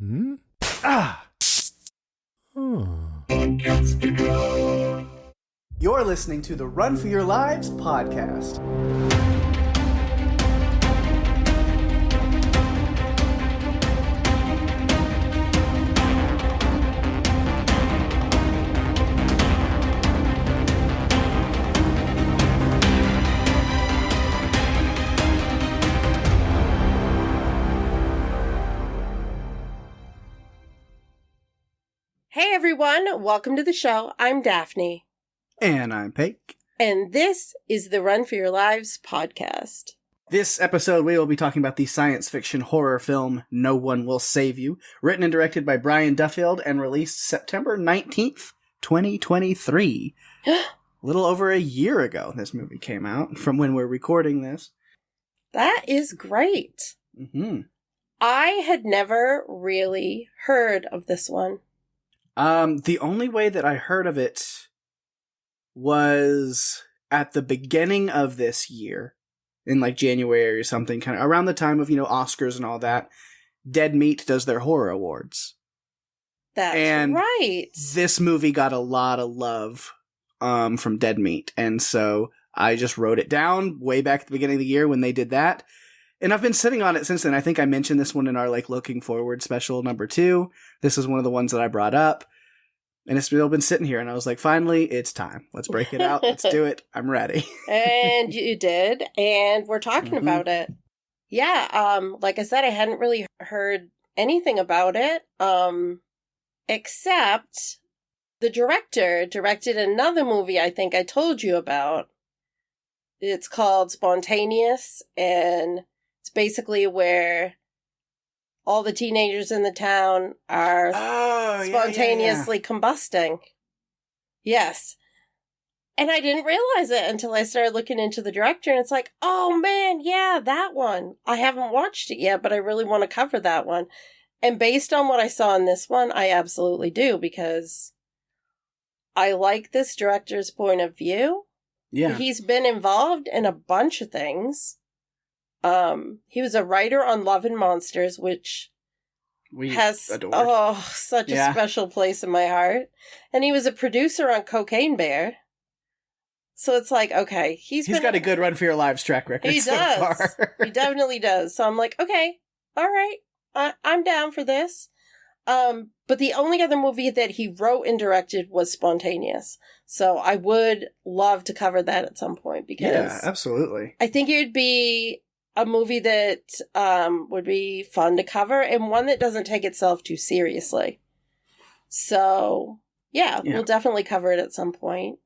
Hmm? Ah! You're listening to the Run for Your Lives podcast. Hey everyone, welcome to the show. I'm Daphne. And I'm Pake. And this is the Run for Your Lives podcast. This episode, we will be talking about the science fiction horror film No One Will Save You, written and directed by Brian Duffield and released September 19th, 2023. A little over a year ago, this movie came out from when we're recording this. That is great. Mm-hmm. I had never really heard of this one. The only way that I heard of it was at the beginning of this year, in like January or something, kind of around the time of, Oscars and all that. Dead Meat does their horror awards. That's right. This movie got a lot of love from Dead Meat, and so I just wrote it down way back at the beginning of the year when they did that. And I've been sitting on it since then. I think I mentioned this one in our Looking Forward special number 2. This is one of the ones that I brought up. And it's still been sitting here. And I was like, finally, it's time. Let's break it out. Let's do it. I'm ready. And you did. And we're talking about it. Yeah. Like I said, I hadn't really heard anything about it. Except the director directed another movie I think I told you about. It's called Spontaneous. And it's basically where all the teenagers in the town are spontaneously combusting. Yes. And I didn't realize it until I started looking into the director, and it's like, oh man, yeah, that one. I haven't watched it yet, but I really want to cover that one. And based on what I saw in this one, I absolutely do, because I like this director's point of view. Yeah. He's been involved in a bunch of things. He was a writer on Love and Monsters, which has such a special place in my heart. And he was a producer on Cocaine Bear. So it's like, okay, he's got a good Run for Your Lives track record. He does. Far. He definitely does. So I'm like, okay, all right, I'm down for this. But the only other movie that he wrote and directed was Spontaneous. So I would love to cover that at some point, because absolutely. I think it would be a movie that would be fun to cover, and one that doesn't take itself too seriously. So, yeah, we'll definitely cover it at some point.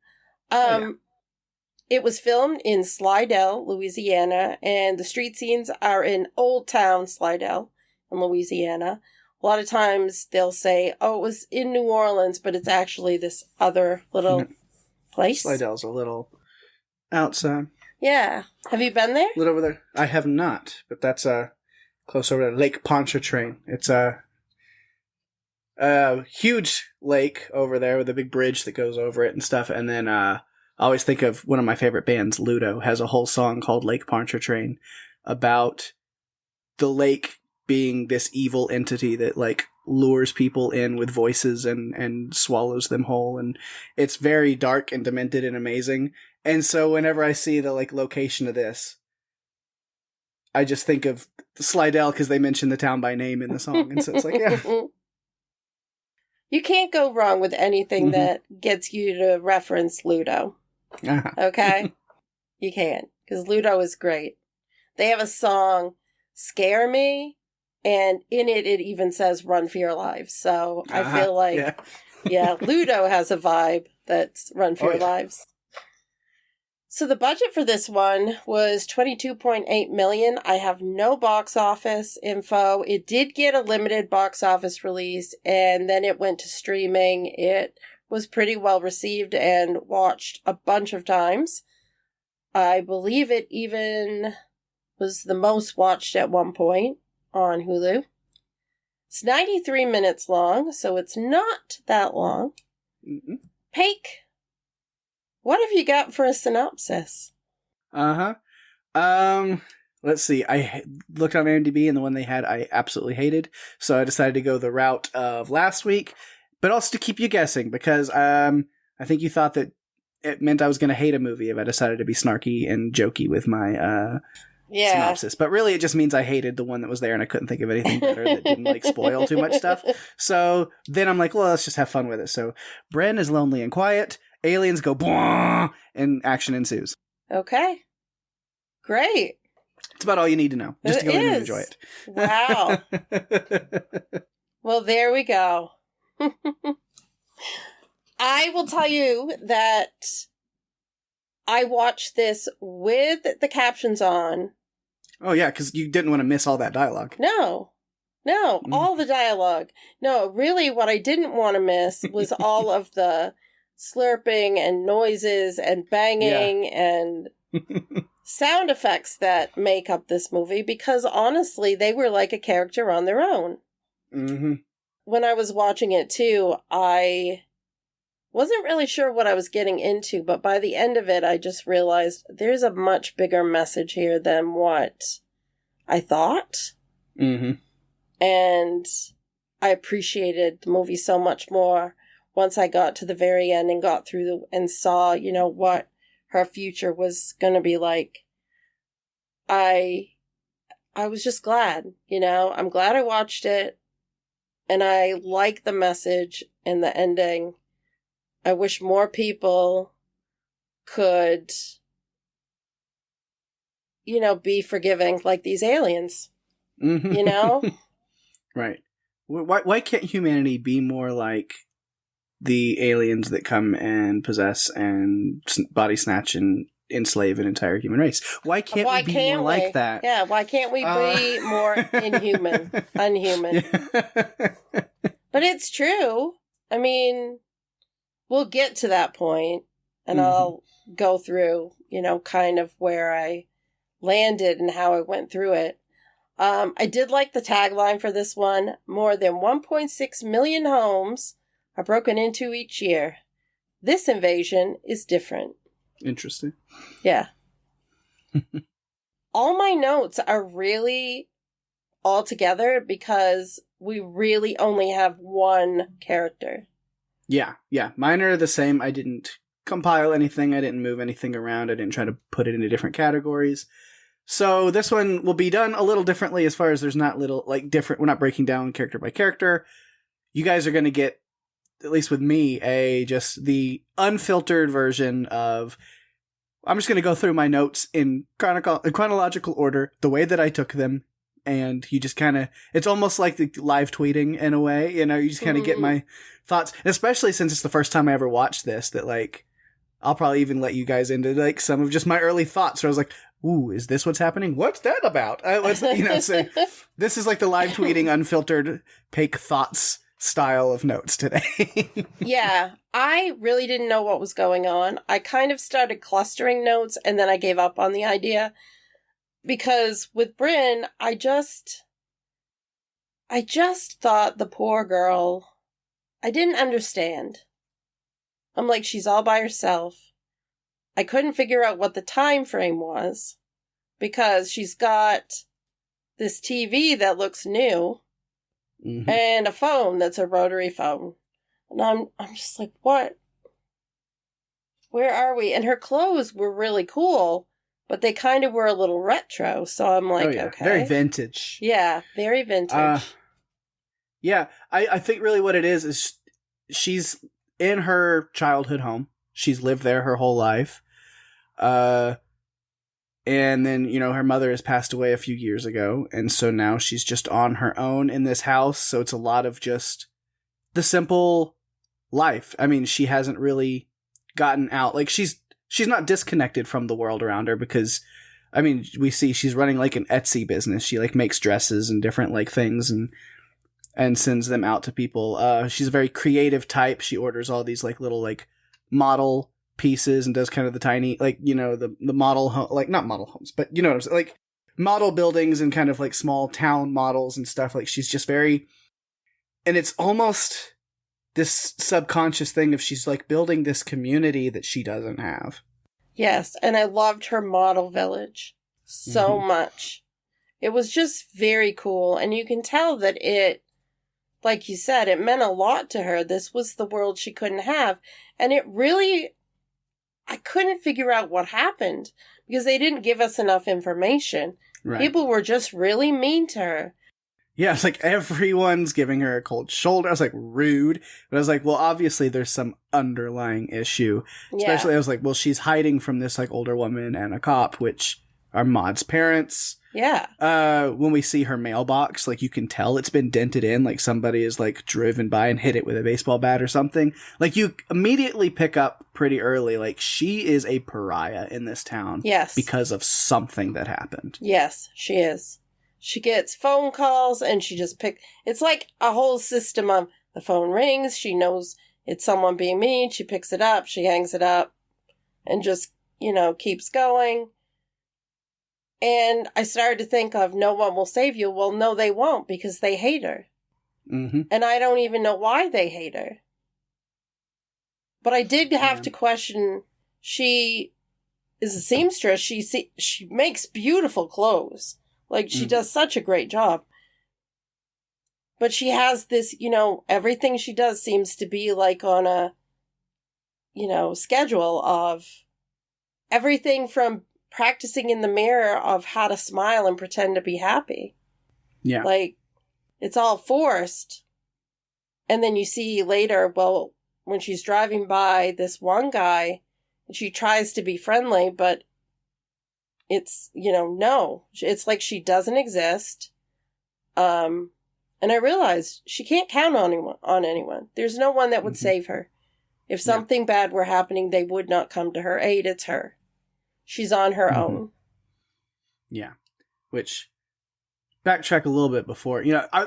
It was filmed in Slidell, Louisiana, and the street scenes are in Old Town Slidell in Louisiana. A lot of times they'll say, oh, it was in New Orleans, but it's actually this other little place. Slidell's a little outside. Yeah. Have you been there? A little over there. I have not, but that's close over to Lake Pontchartrain. It's a huge lake over there with a big bridge that goes over it and stuff. And then I always think of one of my favorite bands, Ludo, has a whole song called Lake Pontchartrain about the lake being this evil entity that lures people in with voices and swallows them whole. And it's very dark and demented and amazing. And so whenever I see the location of this, I just think of Slidell because they mention the town by name in the song. And so it's like, yeah. You can't go wrong with anything that gets you to reference Ludo. Uh-huh. Okay? You can't, because Ludo is great. They have a song, Scare Me, and in it even says Run for Your Lives. So I feel like, Ludo has a vibe that's Run for Your Lives. So the budget for this one was $22.8 million. I have no box office info. It did get a limited box office release, and then it went to streaming. It was pretty well received and watched a bunch of times. I believe it even was the most watched at one point on Hulu. It's 93 minutes long, so it's not that long. Mm-hmm. Pake, what have you got for a synopsis? let's see. I looked on IMDb, and the one they had I absolutely hated. So I decided to go the route of last week, but also to keep you guessing, because I think you thought that it meant I was going to hate a movie if I decided to be snarky and jokey with my synopsis. But really, it just means I hated the one that was there, and I couldn't think of anything better that didn't like spoil too much stuff. So then I'm like, well, let's just have fun with it. So Bren is lonely and quiet. Aliens go blah, and action ensues. Okay. Great. It's about all you need to know. Just to go in and enjoy it. Wow. Well, there we go. I will tell you that I watched this with the captions on. Oh, yeah, because you didn't want to miss all that dialogue. No, all the dialogue. No, really what I didn't want to miss was all of the slurping and noises and banging and sound effects that make up this movie, because honestly, they were like a character on their own. Mm-hmm. When I was watching it too, I wasn't really sure what I was getting into, but by the end of it, I just realized there's a much bigger message here than what I thought. Mm-hmm. And I appreciated the movie so much more once I got to the very end and got through and saw, what her future was going to be like. I was just glad, I'm glad I watched it, and I like the message and the ending. I wish more people could, be forgiving like these aliens, Right. Why can't humanity be more like the aliens that come and possess and body snatch and enslave an entire human race? Why can't we be more like that? Yeah, why can't we be more unhuman? Yeah. But it's true. I mean, we'll get to that point, and I'll go through, kind of where I landed and how I went through it. I did like the tagline for this one. More than 1.6 million homes are broken into each year. This invasion is different. Interesting. Yeah. All my notes are really all together because we really only have one character. Yeah. Mine are the same. I didn't compile anything. I didn't move anything around. I didn't try to put it into different categories. So this one will be done a little differently as far as there's not different. We're not breaking down character by character. You guys are going to get, at least with me, just the unfiltered version of, I'm just going to go through my notes in chronological order, the way that I took them. And you just kind of, it's almost like the live tweeting in a way, you just kind of get my thoughts, especially since it's the first time I ever watched this, that I'll probably even let you guys into some of just my early thoughts where I was like, ooh, is this what's happening? What's that about? So this is like the live tweeting, unfiltered, Pake thoughts style of notes today. Yeah, I really didn't know what was going on. I kind of started clustering notes and then I gave up on the idea. Because with Bryn, I just thought the poor girl, I didn't understand. I'm like, she's all by herself. I couldn't figure out what the time frame was because she's got this TV that looks new and a phone that's a rotary phone. And I'm just like, what? Where are we? And her clothes were really cool. But they kind of were a little retro, so I'm like, okay. Very vintage. Yeah, very vintage. Yeah, I think really what it is she's in her childhood home. She's lived there her whole life. And then, her mother has passed away a few years ago, and so now she's just on her own in this house, so it's a lot of just the simple life. I mean, she hasn't really gotten out. She's not disconnected from the world around her because, I mean, we see she's running an Etsy business. She makes dresses and different things and sends them out to people. She's a very creative type. She orders all these little model pieces and does kind of the tiny the model not model homes, but you know what I'm saying, model buildings and kind of small town models and stuff. She's just very, and it's almost this subconscious thing of she's building this community that she doesn't have. Yes, and I loved her model village. so much. It was just very cool. And you can tell that it, like you said, it meant a lot to her. This was the world she couldn't have. And it really, I couldn't figure out what happened because they didn't give us enough information. Right. People were just really mean to her. Yeah, it's like everyone's giving her a cold shoulder. I was like, rude. But I was like, well, obviously there's some underlying issue. Especially, I was like, well, she's hiding from this like older woman and a cop, which are Maud's parents. Yeah. When we see her mailbox, like you can tell it's been dented in, like somebody is like driven by and hit it with a baseball bat or something. Like you immediately pick up pretty early, like she is a pariah in this town. Yes. Because of something that happened. Yes, she is. She gets phone calls and she just it's like a whole system of the phone rings. She knows it's someone being mean. She picks it up. She hangs it up and just, keeps going. And I started to think of no one will save you. Well, no, they won't because they hate her. Mm-hmm. And I don't even know why they hate her. But I did have to question, she is a seamstress. She makes beautiful clothes. Like, she does such a great job. But she has this, everything she does seems to be like on a, schedule of everything from practicing in the mirror of how to smile and pretend to be happy. Yeah. Like, it's all forced. And then you see later, well, when she's driving by this one guy, and she tries to be friendly, but it's, no. It's like she doesn't exist. And I realized she can't count on anyone. There's no one that would save her. If something bad were happening, they would not come to her aid. It's her. She's on her own. Yeah. Which, backtrack a little bit before,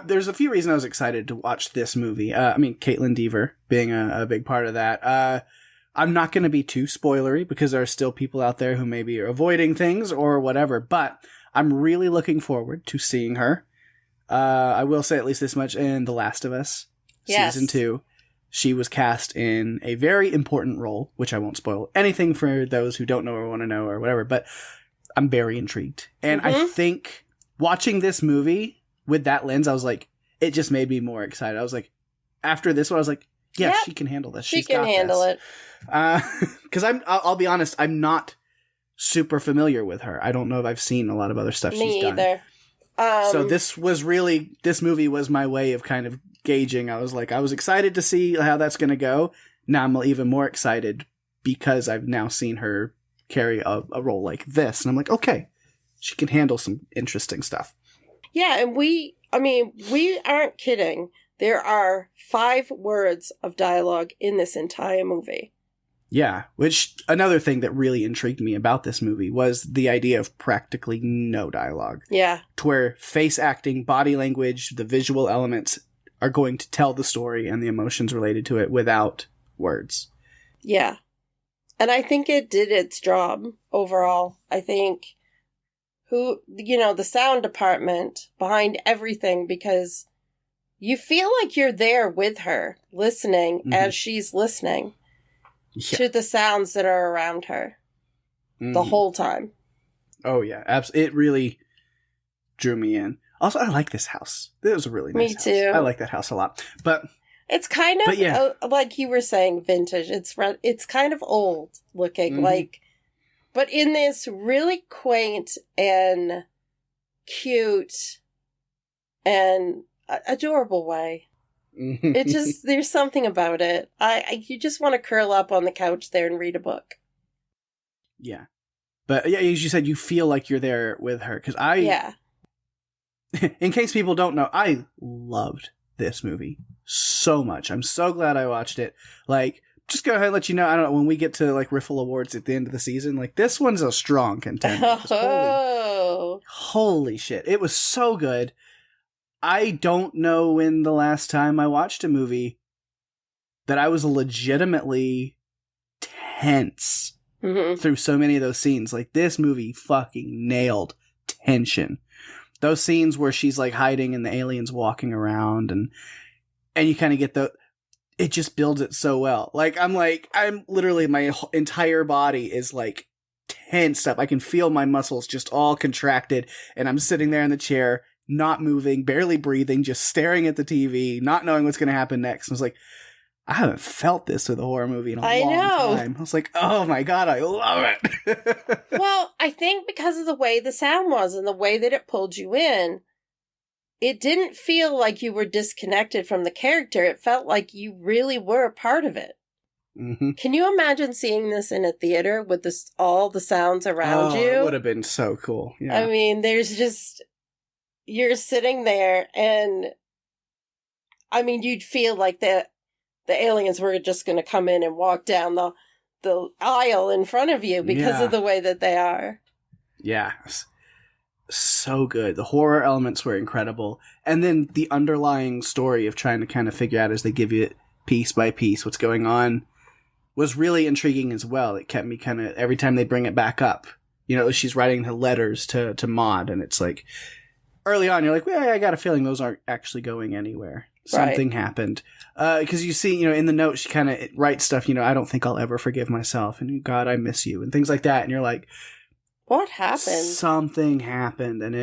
there's a few reasons I was excited to watch this movie. Caitlin Dever being a big part of that. I'm not going to be too spoilery because there are still people out there who maybe are avoiding things or whatever, but I'm really looking forward to seeing her. I will say at least this much in The Last of Us, Season 2. She was cast in a very important role, which I won't spoil anything for those who don't know or want to know or whatever, but I'm very intrigued. And I think watching this movie with that lens, I was like, it just made me more excited. I was like, after this one, I was like, yeah, she can handle this. She can handle it. Because I'll be honest, I'm not super familiar with her. I don't know if I've seen a lot of other stuff she's done. Me either. So this movie was my way of kind of gauging. I was excited to see how that's going to go. Now I'm even more excited because I've now seen her carry a role like this. And I'm like, okay, she can handle some interesting stuff. Yeah, and we aren't kidding. There are 5 words of dialogue in this entire movie. Yeah, which another thing that really intrigued me about this movie was the idea of practically no dialogue. Yeah. To where face acting, body language, the visual elements are going to tell the story and the emotions related to it without words. Yeah. And I think it did its job overall. I think the sound department behind everything, because you feel like you're there with her, listening as she's listening to the sounds that are around her the whole time. Oh, yeah. Absolutely. It really drew me in. Also, I like this house. It was a really nice house. Me too. I like that house a lot. But it's kind of, like you were saying, vintage. It's kind of old looking, but in this really quaint and cute and adorable way. It just, there's something about it. You just want to curl up on the couch there and read a book. Yeah. But yeah, as you said, you feel like you're there with her. Because in case people don't know, I loved this movie so much. I'm so glad I watched it. Like, just go ahead and let you know, I don't know, when we get to like Riffle Awards at the end of the season, like this one's a strong contender. Holy shit. It was so good. I don't know when the last time I watched a movie that I was legitimately tense through so many of those scenes. Like, this movie fucking nailed tension. Those scenes where she's like hiding and the aliens walking around and you kind of get it just builds it so well. I'm literally, my entire body is like tensed up. I can feel my muscles just all contracted, and I'm sitting there in the chair, not moving, barely breathing, just staring at the TV, not knowing what's going to happen next. I was like, I haven't felt this with a horror movie in a long time. I was like, oh my God, I love it. Well, I think because of the way the sound was and the way that it pulled you in, it didn't feel like you were disconnected from the character. It felt like you really were a part of it. Mm-hmm. Can you imagine seeing this in a theater with all the sounds around you? It would have been so cool. Yeah. I mean, there's just, you're sitting there and, I mean, you'd feel like the aliens were just going to come in and walk down the aisle in front of you because of the way that they are. Yeah. So good. The horror elements were incredible. And then the underlying story of trying to kind of figure out as they give you it piece by piece what's going on was really intriguing as well. It kept me kind of, every time they bring it back up, you know, she's writing the letters to Maud, and it's like, early on, you're like, well, I got a feeling those aren't actually going anywhere. Something happened. Because you see, you know, in the note, she kind of writes stuff, you know, I don't think I'll ever forgive myself, and God, I miss you, and things like that. And you're like, what happened? Something happened, and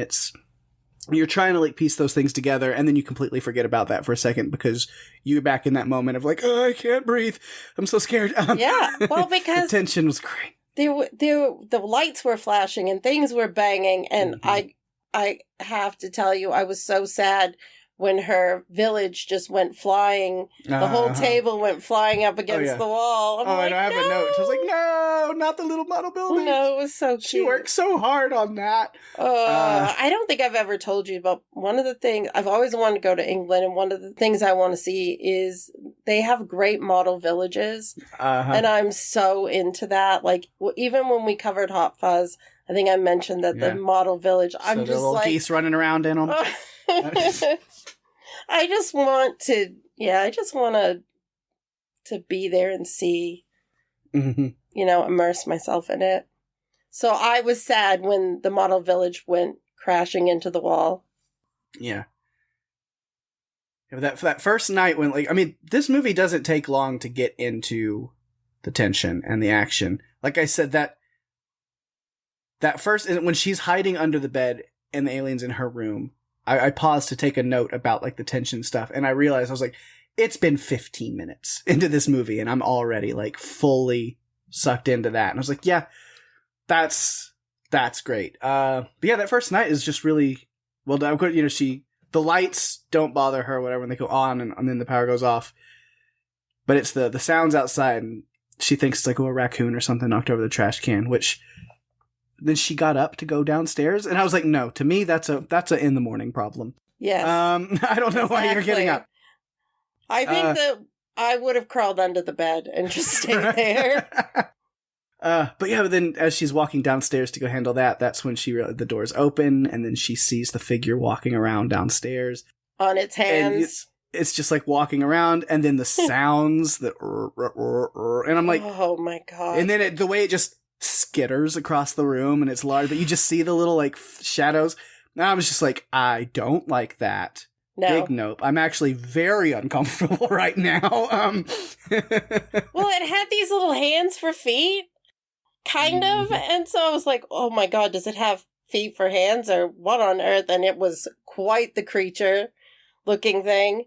you're trying to like piece those things together, and then you completely forget about that for a second because you're back in that moment of like, oh, I can't breathe. I'm so scared. Yeah, well, because the tension was great. The lights were flashing and things were banging, and I have to tell you, I was so sad when her village just went flying. The whole table went flying up against the wall. And I have a note. I was like, no, not the little model building. No, it was so cute. She worked so hard on that. I don't think I've ever told you about one of the things. I've always wanted to go to England, and one of the things I want to see is they have great model villages. And I'm so into that. Like, even when we covered Hot Fuzz, I think I mentioned that the model village, I'm just little like... geese running around in them. I just want to be there and see, you know, immerse myself in it. So I was sad when the model village went crashing into the wall. Yeah. That first night when, like, I mean, this movie doesn't take long to get into the tension and the action. Like I said, that first, when she's hiding under the bed and the alien's in her room, I paused to take a note about like the tension stuff, and I realized, I was like, it's been 15 minutes into this movie and I'm already like fully sucked into that. And I was like, yeah, that's great. But yeah, that first night is just really well done. You know, the lights don't bother her or whatever when they go on, and then the power goes off. But it's the sounds outside, and she thinks it's like, a raccoon or something knocked over the trash can, which then she got up to go downstairs, and I was like, no, to me that's a in the morning problem. Yes. I don't know why you're getting up. I think that I would have crawled under the bed and just stayed there. But then as she's walking downstairs to go handle that, that's when the doors open, and then she sees the figure walking around downstairs on its hands. And it's just like walking around, and then the sounds that, and I'm like, oh my God. And then the way it just skitters across the room, and it's large, but you just see the little like shadows. And I was just like, I don't like that. No. Big nope. I'm actually very uncomfortable right now. Well, it had these little hands for feet, kind of, and so I was like, oh my God, does it have feet for hands or what on earth? And it was quite the creature looking thing.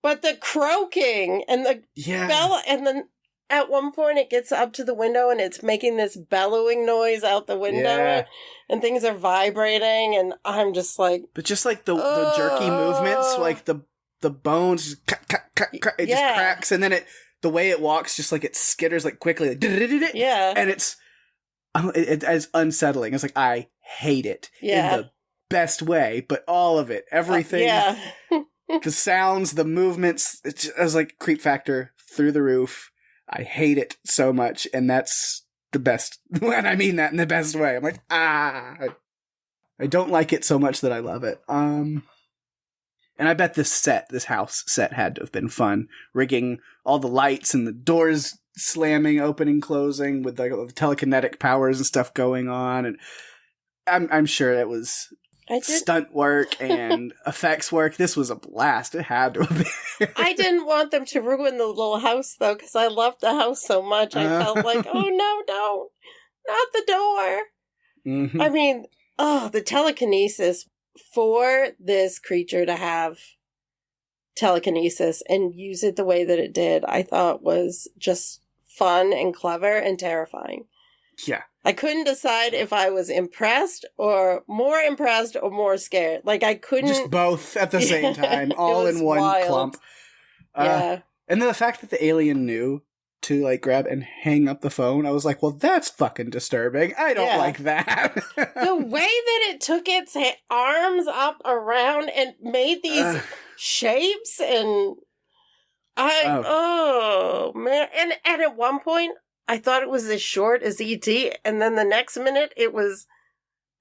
But the croaking and the bell, and then at one point it gets up to the window and it's making this bellowing noise out the window, and things are vibrating, and I'm just like... But just like the jerky movements, like the bones, just it just cracks, and then the way it walks, just like it skitters like quickly, like, and it's unsettling. It's like, I hate it in the best way, but all of it, everything, the sounds, the movements, it's like creep factor through the roof. I hate it so much, and that's the best. And I mean that in the best way. I'm like, I don't like it so much that I love it. And I bet this house set had to have been fun. Rigging all the lights and the doors slamming, opening, closing with like telekinetic powers and stuff going on. And I'm sure it was stunt work and effects work. This was a blast. It had to have been. I didn't want them to ruin the little house, though, because I loved the house so much. I felt like, oh, no, don't. not the door. Mm-hmm. I mean, the telekinesis for this creature to have telekinesis and use it the way that it did, I thought was just fun and clever and terrifying. Yeah. I couldn't decide if I was impressed or more scared. Like, I couldn't... Just both at the same time, all in one wild. clump. Yeah. And then the fact that the alien knew to, like, grab and hang up the phone, I was like, well, that's fucking disturbing. I don't like that. The way that it took its arms up around and made these shapes and... Oh, man. And at one point, I thought it was as short as E.T., and then the next minute it was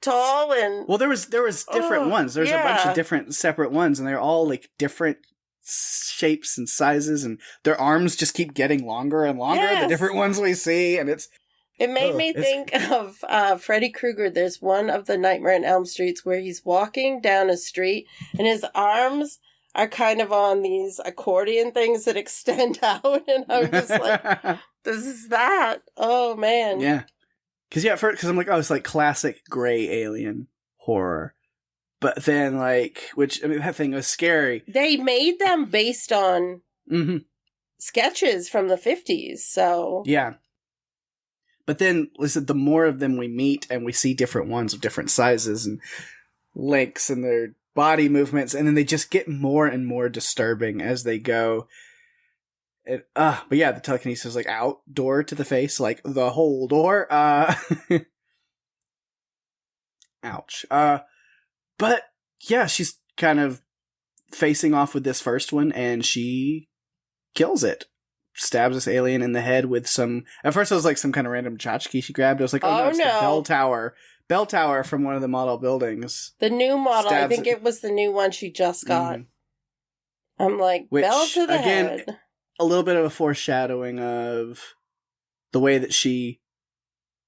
tall and... Well, there was different ones. There's a bunch of different separate ones, and they're all, like, different shapes and sizes, and their arms just keep getting longer and longer, the different ones we see, and it's... It made me think of Freddy Krueger. There's one of the Nightmare on Elm Streets where he's walking down a street, and his arms are kind of on these accordion things that extend out, and I'm just like, this is that. Oh, man. Yeah. Because I'm like, oh, it's like classic gray alien horror. But then, like, that thing was scary. They made them based on sketches from the 50s, so... Yeah. But then, listen, the more of them we meet, and we see different ones of different sizes and lengths and their body movements, and then they just get more and more disturbing as they go. But yeah, the telekinesis is like outdoor to the face, like the whole door. Ouch. But yeah, she's kind of facing off with this first one, and she kills it. Stabs this alien in the head with some... At first, it was like some kind of random tchotchke she grabbed. I was like, oh no, it's the bell tower. Bell tower from one of the model buildings. The new model. I think it was the new one she just got. Mm-hmm. I'm like, bell to the head. A little bit of a foreshadowing of the way that she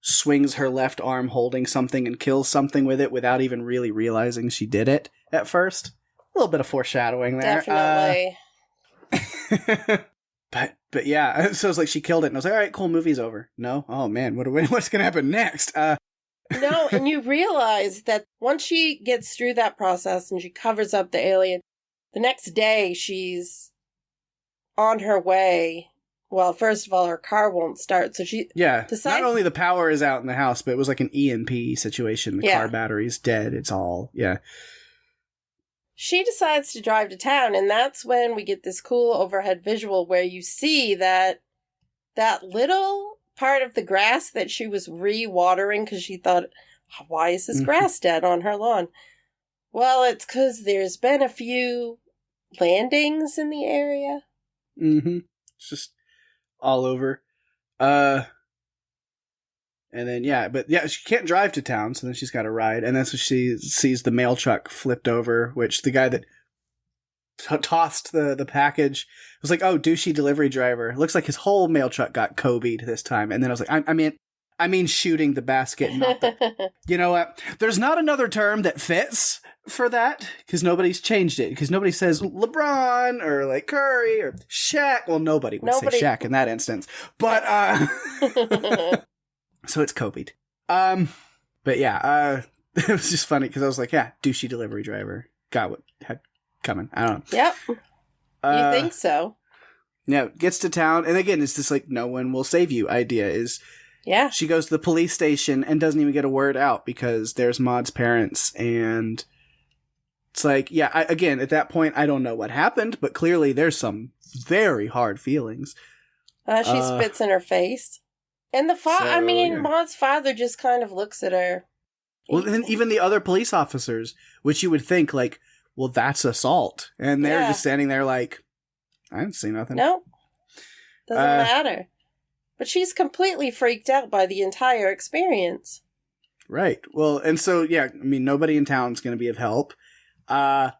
swings her left arm holding something and kills something with it without even really realizing she did it at first. A little bit of foreshadowing there. Definitely. But yeah, so it's like she killed it, and I was like, all right, cool, movie's over. No? Oh man, what's going to happen next? No, and you realize that once she gets through that process and she covers up the alien, the next day she's on her way. Well, first of all, her car won't start, so she... Yeah, not only the power is out in the house, but it was like an EMP situation. The car battery's dead, it's all... Yeah. She decides to drive to town, and that's when we get this cool overhead visual where you see that little part of the grass that she was re-watering because she thought, why is this grass dead on her lawn? Well, it's because there's been a few landings in the area. Mm-hmm. It's just all over. And then, she can't drive to town, so then she's got to ride. And then so she sees the mail truck flipped over, which the guy that tossed the package was like, oh, douchey delivery driver. Looks like his whole mail truck got Kobe'd this time. And then I was like, I mean shooting the basket, not the... You know what? There's not another term that fits for that, because nobody's changed it. Because nobody says LeBron, or like Curry, or Shaq. Well, nobody would say Shaq in that instance. But, so it's Kobe'd. But yeah, it was just funny because I was like, yeah, douchey delivery driver. Got what had coming. I don't know. Yep. You think so? Yeah, gets to town, and again, it's this like, no one will save you idea is... Yeah. She goes to the police station and doesn't even get a word out because there's Maud's parents, and it's like, yeah, again, at that point, I don't know what happened, but clearly there's some very hard feelings. She spits in her face. And Maud's father just kind of looks at her. Well, then even the other police officers, which you would think, like, well, that's assault. And they're just standing there like, I didn't see nothing. No. Doesn't matter. But she's completely freaked out by the entire experience. Right. Well, and so, yeah, I mean, nobody in town's going to be of help. And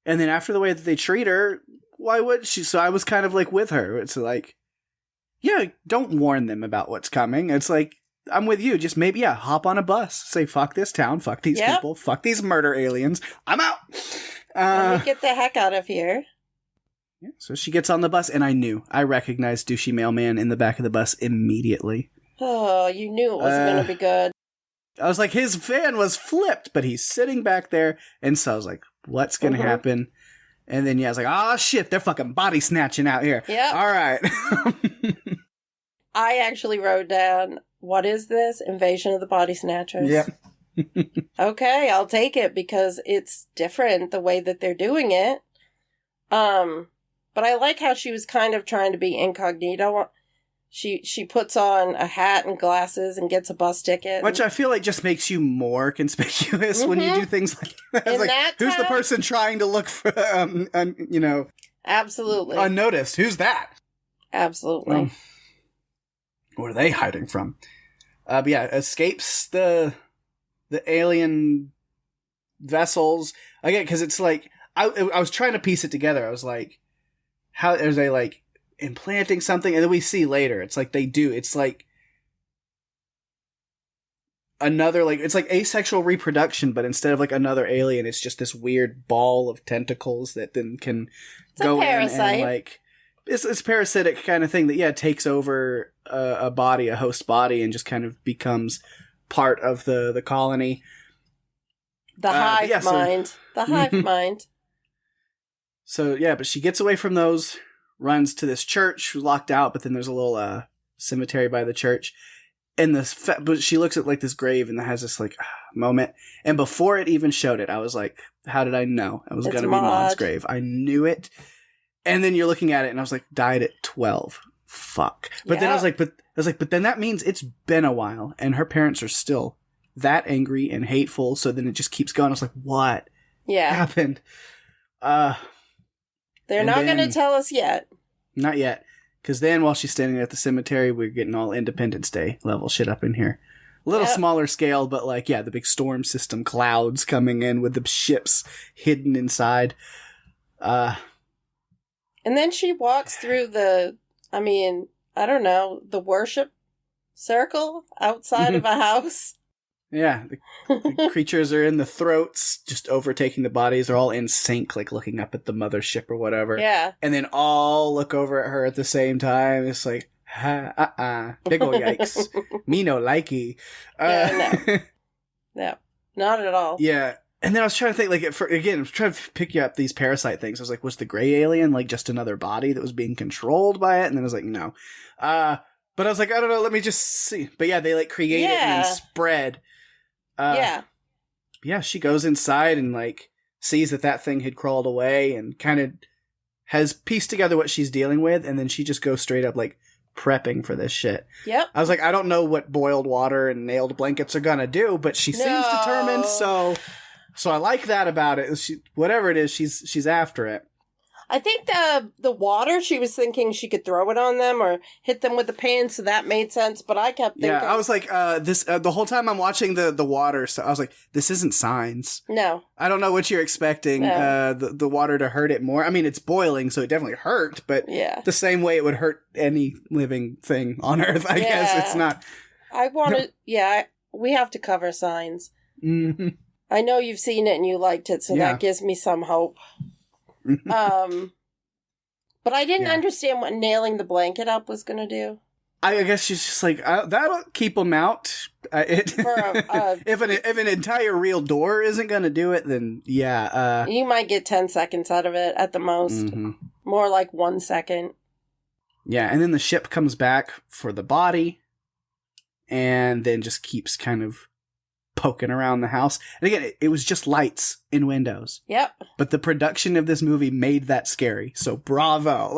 then after the way that they treat her, why would she? So I was kind of like with her. It's like, yeah, don't warn them about what's coming. It's like, I'm with you. Just maybe, hop on a bus. Say, fuck this town. Fuck these people. Fuck these murder aliens. I'm out. Let me get the heck out of here. Yeah, so she gets on the bus, and I recognized douchey mailman in the back of the bus immediately. Oh, you knew it wasn't going to be good. I was like, his fan was flipped, but he's sitting back there. And so I was like, what's going to happen? And then, I was like, oh, shit, they're fucking body snatching out here. Yeah. All right. I actually wrote down, what is this? Invasion of the Body Snatchers. Yep. Okay, I'll take it because it's different the way that they're doing it. But I like how she was kind of trying to be incognito. She puts on a hat and glasses and gets a bus ticket. Which I feel like just makes you more conspicuous when you do things like that. It's like, who's the person trying to look for, Absolutely. unnoticed? Who's that? Absolutely. What are they hiding from? But yeah, escapes the alien vessels. Again, because it's like, I was trying to piece it together. I was like, how are they like implanting something? And then we see later, it's like they do. It's like another, like, it's like asexual reproduction, but instead of like another alien, it's just this weird ball of tentacles that then can go in and like, it's parasitic kind of thing that, takes over a body, a host body, and just kind of becomes part of the colony. The hive mind. The hive mind. So, but she gets away from those, runs to this church, locked out, but then there's a little cemetery by the church. And but she looks at like this grave and has this like moment. And before it even showed it, I was like, how did I know it was going to be Maud's grave? I knew it. And then you're looking at it and I was like, died at 12. Fuck. But then I was like, but then that means it's been a while and her parents are still that angry and hateful. So then it just keeps going. I was like, what happened? They're not going to tell us yet. Not yet. Because then while she's standing at the cemetery, we're getting all Independence Day level shit up in here. A little smaller scale, but like, the big storm system clouds coming in with the ships hidden inside. And then she walks through the worship circle outside of a house. Yeah, the creatures are in the throats, just overtaking the bodies. They're all in sync, like looking up at the mothership or whatever. Yeah. And then all look over at her at the same time. It's like, big ol' yikes. Me no likey. No, not at all. Yeah. And then I was trying to think, like, I was trying to pick you up these parasite things. I was like, was the gray alien like just another body that was being controlled by it? And then I was like, no. But I was like, I don't know, let me just see. But they like create it and then spread. She goes inside and like sees that thing had crawled away and kind of has pieced together what she's dealing with, and then she just goes straight up like prepping for this shit. Yep. I was like, I don't know what boiled water and nailed blankets are gonna do, but she seems determined, so I like that about it. Whatever it is, she's after it. I think the water, she was thinking she could throw it on them or hit them with the pan, so that made sense. But I kept thinking... Yeah, I was like, the whole time I'm watching the water, so I was like, this isn't signs. No. I don't know what you're expecting, the water to hurt it more. I mean, it's boiling, so it definitely hurt, but the same way it would hurt any living thing on Earth, I guess. It's not... I wanted... we have to cover signs. Mm-hmm. I know you've seen it and you liked it, so that gives me some hope. But I didn't understand what nailing the blanket up was going to do. I guess she's just like, that'll keep them out. If an entire real door isn't going to do it, then you might get 10 seconds out of it at the most. Mm-hmm. More like 1 second. Yeah, and then the ship comes back for the body, and then just keeps kind of poking around the house. And again, it was just lights in windows. Yep. But the production of this movie made that scary. So bravo.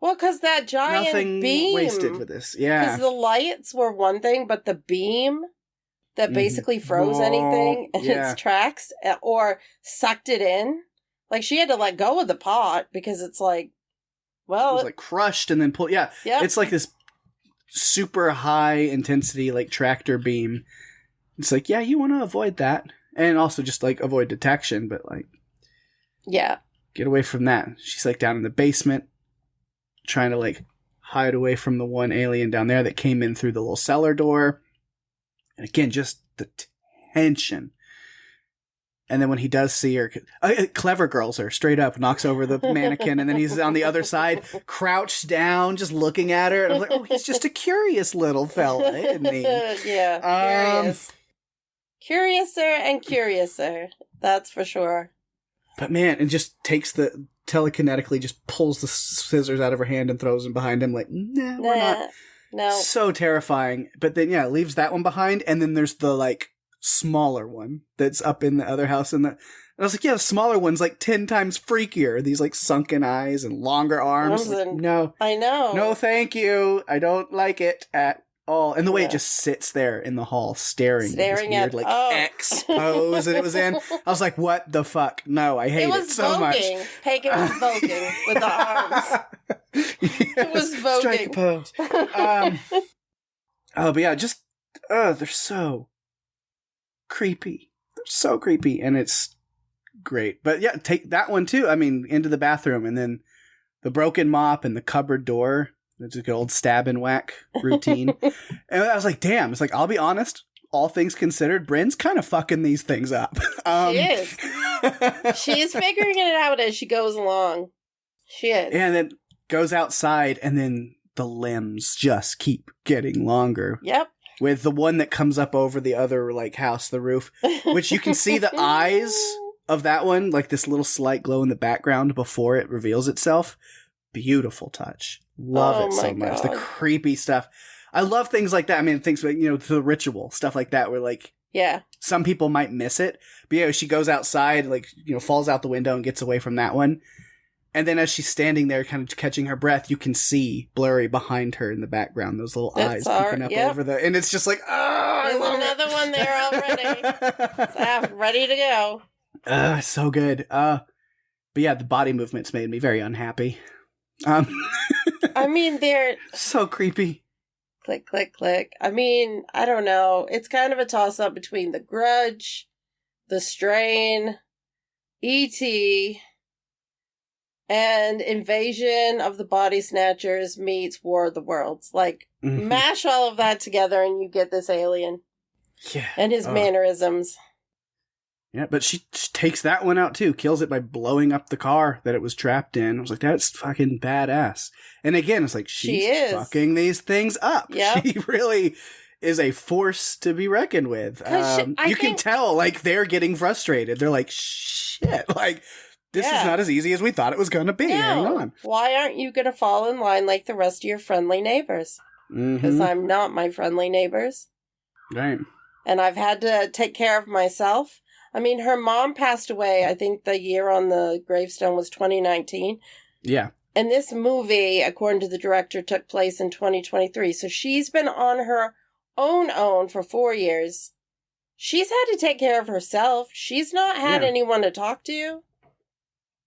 Well, because that giant beam. Wasted with this. Yeah. Because the lights were one thing, but the beam that basically froze anything in its tracks or sucked it in. Like, she had to let go of the pot because it's like, well. It was like crushed and then pulled. Yeah. Yep. It's like this super high intensity, like tractor beam. It's like, you want to avoid that. And also just, like, avoid detection, but, like... Yeah. Get away from that. She's, like, down in the basement, trying to, like, hide away from the one alien down there that came in through the little cellar door. And again, just the tension. And then when he does see her, clever girls her straight up, knocks over the mannequin, and then he's on the other side, crouched down, just looking at her. And I'm like, oh, he's just a curious little fella, isn't he? Yeah, curious. Curiouser and curiouser, that's for sure. But man, it just takes telekinetically just pulls the scissors out of her hand and throws them behind him like, nah, we're not. No. So terrifying. But then, yeah, leaves that one behind, and then there's the, like, smaller one that's up in the other house. And I was like, yeah, the smaller one's like 10 times freakier. These like sunken eyes and longer arms. Like, no. I know. No, thank you. I don't like it at all. And the way it just sits there in the hall staring at this weird, like, X pose that it was in. I was like, what the fuck? No, I hate it so much. Pake was voguing with the arms. Yes, it was voguing. Strike a pose. But yeah, just, they're so creepy. They're so creepy, and it's great. But yeah, take that one too. I mean, into the bathroom, and then the broken mop and the cupboard door. It's a good old stab and whack routine. And I was like, damn. It's like, I'll be honest, all things considered, Bryn's kind of fucking these things up. She is. She is figuring it out as she goes along. She is. And then goes outside, and then the limbs just keep getting longer. Yep. With the one that comes up over the other, like, house, the roof, which you can see the eyes of that one, like this little slight glow in the background before it reveals itself. Beautiful touch. Love it so much. The creepy stuff. I love things like that. I mean, things like, the ritual, stuff like that, where, like, some people might miss it. But yeah, she goes outside, like, falls out the window and gets away from that one. And then as she's standing there kind of catching her breath, you can see blurry behind her in the background, those little eyes peeking up over the... And it's just like, there's another one there already. It's ready to go. So good. But yeah, the body movements made me very unhappy. I mean, they're... So creepy. Click, click, click. I mean, I don't know. It's kind of a toss-up between The Grudge, The Strain, E.T., and Invasion of the Body Snatchers meets War of the Worlds. Like, mash all of that together and you get this alien. Yeah. And his mannerisms. Yeah, but she takes that one out too. Kills it by blowing up the car that it was trapped in. I was like, that's fucking badass. And again, it's like, she's fucking these things up. Yep. She really is a force to be reckoned with. You can tell, like, they're getting frustrated. They're like, shit, like... This is not as easy as we thought it was going to be. No. Hang on. Why aren't you going to fall in line like the rest of your friendly neighbors? Because I'm not my friendly neighbors. Right. And I've had to take care of myself. I mean, her mom passed away, I think the year on the gravestone was 2019. Yeah. And this movie, according to the director, took place in 2023. So she's been on her own for 4 years. She's had to take care of herself. She's not had anyone to talk to.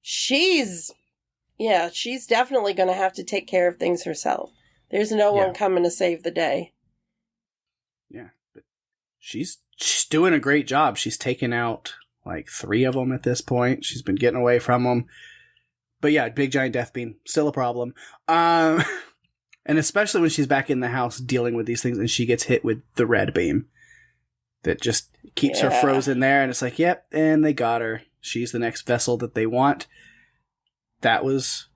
She's definitely going to have to take care of things herself. There's no one coming to save the day. Yeah, but she's doing a great job. She's taken out like 3 of them at this point. She's been getting away from them. But yeah, big giant death beam, still a problem. And especially when she's back in the house dealing with these things and she gets hit with the red beam that just keeps her frozen there. And it's like, yep, and they got her. She's the next vessel that they want. That was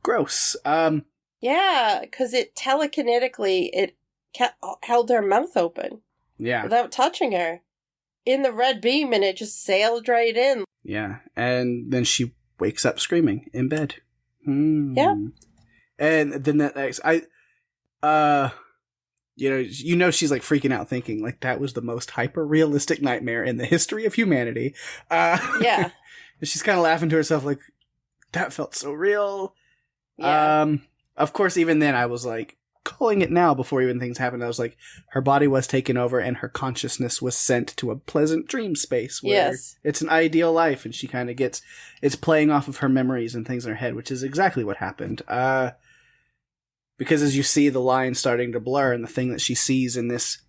gross. Yeah, because it telekinetically, it held her mouth open. Yeah. Without touching her. In the red beam, and it just sailed right in. Yeah, and then she wakes up screaming in bed. Yeah. And then that next, she's like freaking out thinking like that was the most hyper-realistic nightmare in the history of humanity. Yeah. She's kind of laughing to herself like, that felt so real. Yeah. Of course, even then I was like, calling it now before even things happened. I was like, her body was taken over and her consciousness was sent to a pleasant dream space where it's an ideal life and she kind of it's playing off of her memories and things in her head, which is exactly what happened. Because as you see the line starting to blur and the thing that she sees in this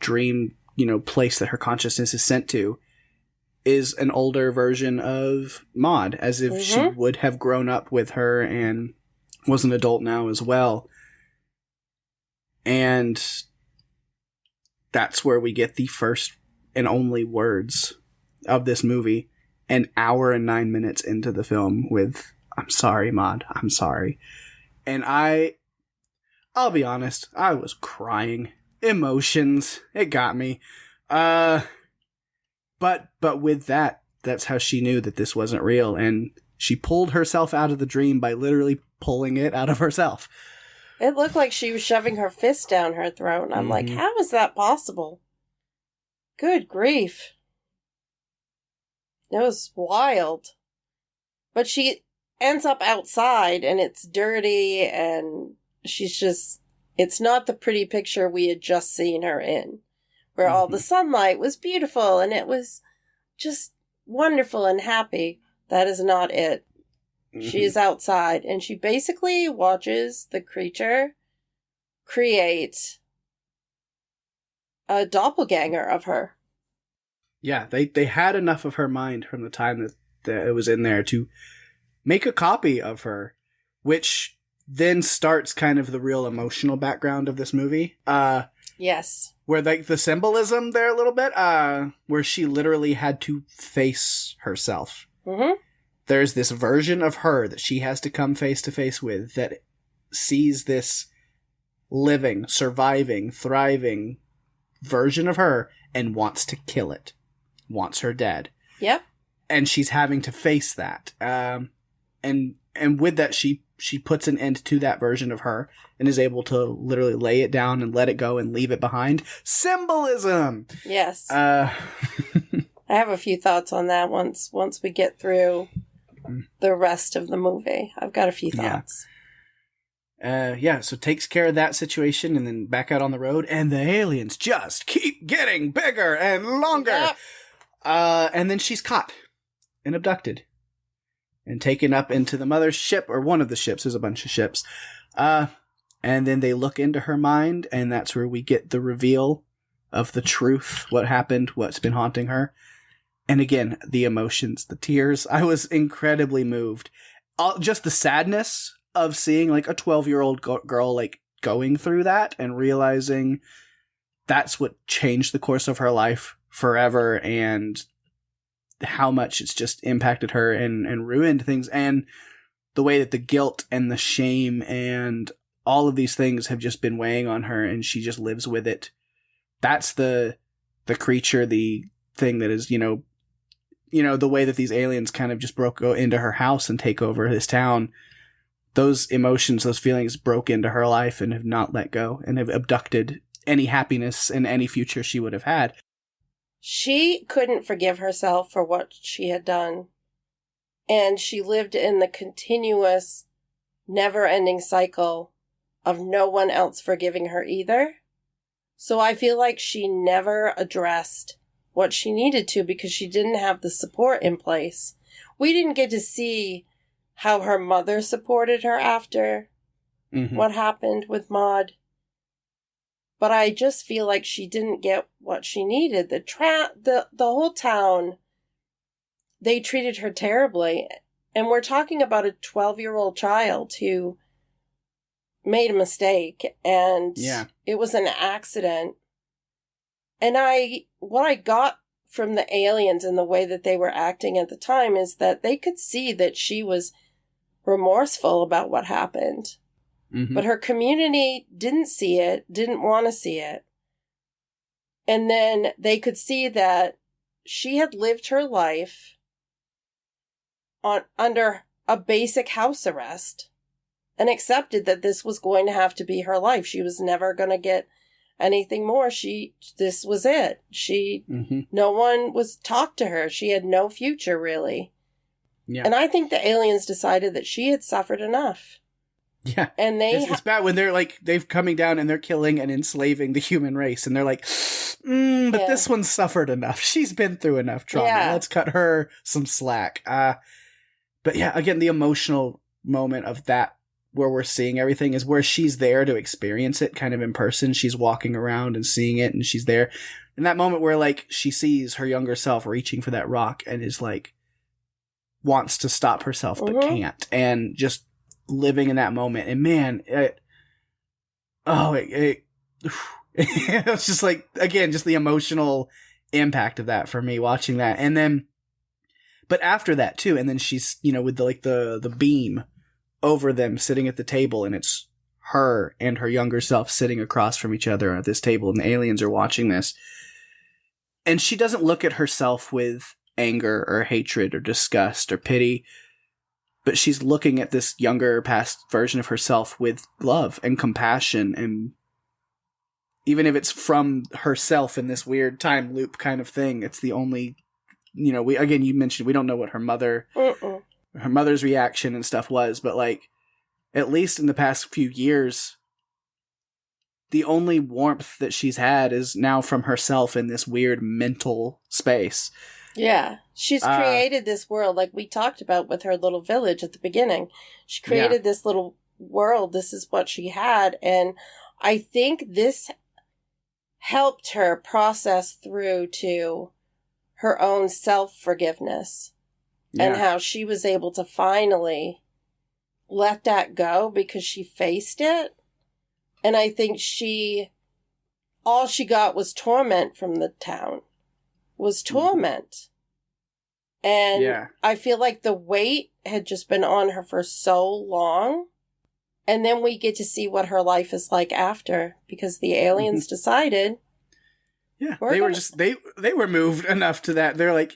dream, place that her consciousness is sent to is an older version of Maud, as if she would have grown up with her and was an adult now as well. And that's where we get the first and only words of this movie an hour and 9 minutes into the film with, "I'm sorry, Maud, I'm sorry." And I'll be honest, I was crying. Emotions. It got me. But with that, that's how she knew that this wasn't real, and she pulled herself out of the dream by literally pulling it out of herself. It looked like she was shoving her fist down her throat, and I'm like, how is that possible? Good grief. It was wild. But she ends up outside, and it's dirty, and she's just... It's not the pretty picture we had just seen her in, where all the sunlight was beautiful, and it was just wonderful and happy. That is not it. She is outside, and she basically watches the creature create a doppelganger of her. Yeah, they had enough of her mind from the time that it was in there to make a copy of her, which then starts kind of the real emotional background of this movie. Yes. Where the symbolism there a little bit, where she literally had to face herself. Mm-hmm. There's this version of her that she has to come face to face with that sees this living, surviving, thriving version of her and wants to kill it. Wants her dead. Yep. And she's having to face that. And with that, she puts an end to that version of her and is able to literally lay it down and let it go and leave it behind. Symbolism! Yes. I have a few thoughts on that once we get through the rest of the movie. I've got a few thoughts. So takes care of that situation and then back out on the road, and the aliens just keep getting bigger and longer. Yep. And then she's caught and abducted and taken up into the mother's ship, or one of the ships. There's a bunch of ships. And then they look into her mind, and that's where we get the reveal of the truth, what happened, what's been haunting her. And again, the emotions, the tears. I was incredibly moved. Just the sadness of seeing like a 12-year-old girl like going through that and realizing that's what changed the course of her life forever, and how much it's just impacted her and ruined things, and the way that the guilt and the shame and all of these things have just been weighing on her, and she just lives with it. That's the creature, the thing that is, the way that these aliens kind of just go into her house and take over this town. Those emotions, those feelings broke into her life and have not let go, and have abducted any happiness and any future she would have had. She couldn't forgive herself for what she had done. And she lived in the continuous, never-ending cycle of no one else forgiving her either. So I feel like she never addressed what she needed to because she didn't have the support in place. We didn't get to see how her mother supported her after what happened with Maud. But I just feel like she didn't get what she needed. The whole town, they treated her terribly. And we're talking about a 12-year-old child who made a mistake, and it was an accident. And what I got from the aliens and the way that they were acting at the time is that they could see that she was remorseful about what happened. But her community didn't see it, didn't want to see it. And then they could see that she had lived her life under a basic house arrest and accepted that this was going to have to be her life. She was never going to get anything more. This was it. No one was talked to her. She had no future, really. Yeah. And I think the aliens decided that she had suffered enough. Yeah. And it's bad when they're like, they've coming down and they're killing and enslaving the human race. And they're like, but this one suffered enough. She's been through enough trauma. Yeah. Let's cut her some slack. But yeah, again, the emotional moment of that, where we're seeing everything, is where she's there to experience it kind of in person. She's walking around and seeing it, and she's there. In that moment where like she sees her younger self reaching for that rock and is like, wants to stop herself but can't, and just living in that moment. And man, it was just like, again, just the emotional impact of that for me watching that. And then, but after that too, and then she's, with the beam over them sitting at the table, and it's her and her younger self sitting across from each other at this table, and the aliens are watching this. And she doesn't look at herself with anger or hatred or disgust or pity, but she's looking at this younger past version of herself with love and compassion, and even if it's from herself in this weird time loop kind of thing, it's the only, you mentioned we don't know what her mother's reaction and stuff was, but like, at least in the past few years, the only warmth that she's had is now from herself in this weird mental space. Yeah. She's created this world, like we talked about with her little village at the beginning. She created this little world. This is what she had. And I think this helped her process through to her own self-forgiveness and how she was able to finally let that go because she faced it. And I think all she got was torment from the town. Was torment. And I feel like the weight had just been on her for so long. And then we get to see what her life is like after, because the aliens decided. Yeah, they were moved enough to that. They're like,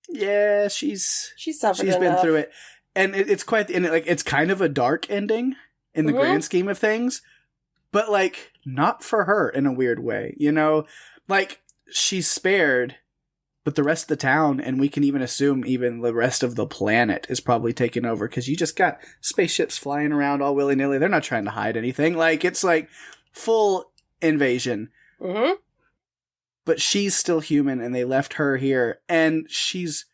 yeah, she's been through it. And it's quite, and it's kind of a dark ending in the grand scheme of things, but like not for her in a weird way, like she's spared, but the rest of the town, and we can even assume even the rest of the planet is probably taken over, because you just got spaceships flying around all willy-nilly. They're not trying to hide anything. Like, it's like full invasion. Mm-hmm. But she's still human, and they left her here, and she's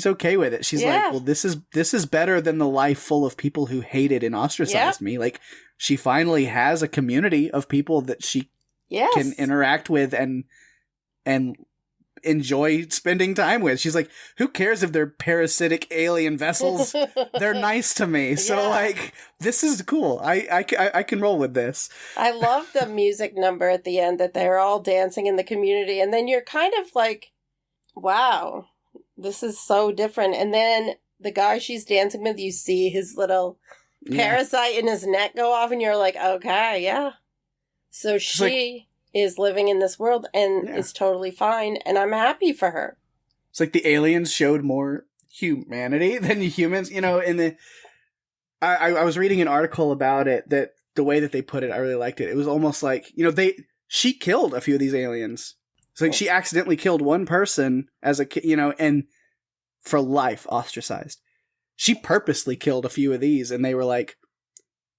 okay with it. She's like, well, this is better than the life full of people who hated and ostracized me. Like, she finally has a community of people that she can interact with and enjoy spending time with. She's like, who cares if they're parasitic alien vessels? They're nice to me. So like, this is cool. I can roll with this. I love the music number at the end that they're all dancing in the community. And then you're kind of like, wow, this is so different. And then the guy she's dancing with, you see his little parasite in his neck go off, and you're like, okay, yeah. So she is living in this world and is totally fine, and I'm happy for her. It's like the aliens showed more humanity than humans, I was reading an article about it, that the way that they put it, I really liked it. It was almost like, she killed a few of these aliens. It's like she accidentally killed one person as a kid, and for life ostracized. She purposely killed a few of these, and they were like,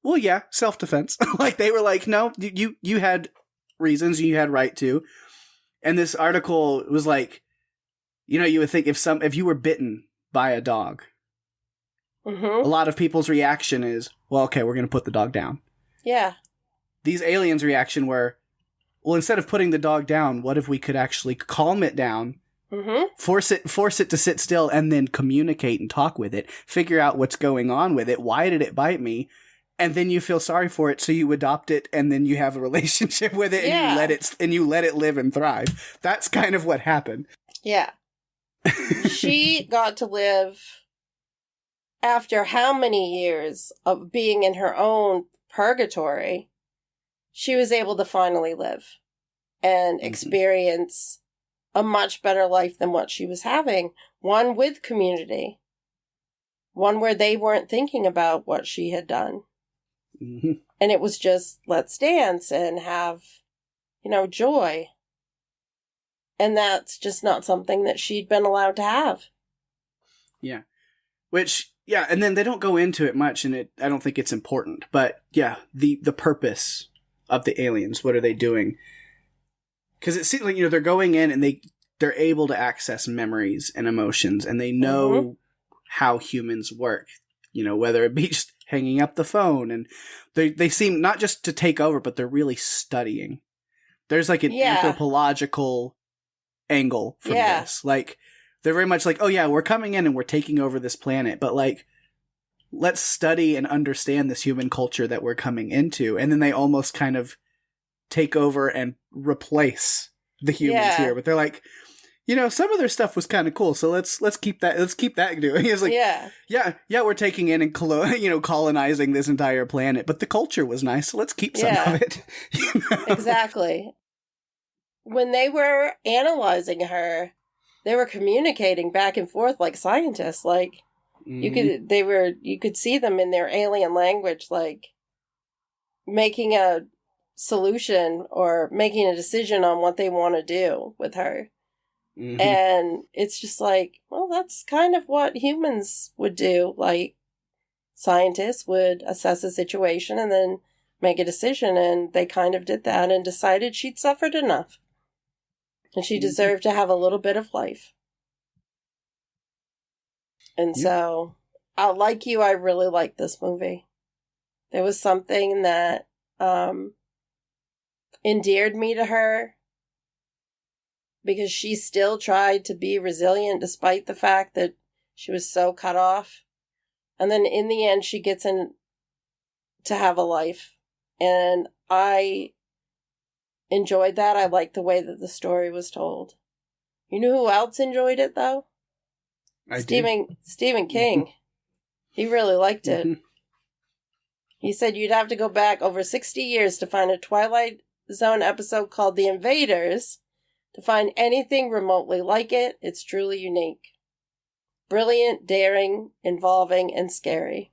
well, yeah, self-defense. Like, they were like, no, you had reasons, you had right to. And this article was like, you would think if you were bitten by a dog, a lot of people's reaction is, well, okay, we're going to put the dog down. Yeah. These aliens' reaction were, well, instead of putting the dog down, what if we could actually calm it down, force it to sit still, and then communicate and talk with it, figure out what's going on with it, why did it bite me? And then you feel sorry for it, so you adopt it, and then you have a relationship with it, and you let it live and thrive. That's kind of what happened. Yeah. She got to live, after how many years of being in her own purgatory, she was able to finally live and experience a much better life than what she was having. One with community. One where they weren't thinking about what she had done. And it was just, let's dance and have, joy. And that's just not something that she'd been allowed to have. Yeah. And then they don't go into it much, and I don't think it's important. But yeah, the purpose of the aliens, what are they doing? Because it seems like, they're going in and they're able to access memories and emotions, and they know how humans work. Whether it be just hanging up the phone, and they seem not just to take over, but they're really studying. There's like an anthropological angle from this. Like, they're very much like, oh yeah, we're coming in and we're taking over this planet, but like, let's study and understand this human culture that we're coming into. And then they almost kind of take over and replace the humans here, but they're like, some of their stuff was kind of cool, so let's keep that doing. It's like, yeah, we're taking in and colonizing this entire planet, but the culture was nice, so let's keep some of it. Exactly. When they were analyzing her, they were communicating back and forth like scientists. Like you could see them in their alien language, like making a solution or making a decision on what they want to do with her. Mm-hmm. And it's just like, well, that's kind of what humans would do. Like, scientists would assess a situation and then make a decision, and they kind of did that and decided she'd suffered enough. And she deserved to have a little bit of life. And so, like you, I really liked this movie. There was something that endeared me to her, because she still tried to be resilient despite the fact that she was so cut off. And then in the end, she gets in to have a life. And I enjoyed that. I liked the way that the story was told. You know who else enjoyed it, though? Stephen King. He really liked it. He said you'd have to go back over 60 years to find a Twilight Zone episode called The Invaders to find anything remotely like it. It's truly unique. Brilliant, daring, involving, and scary.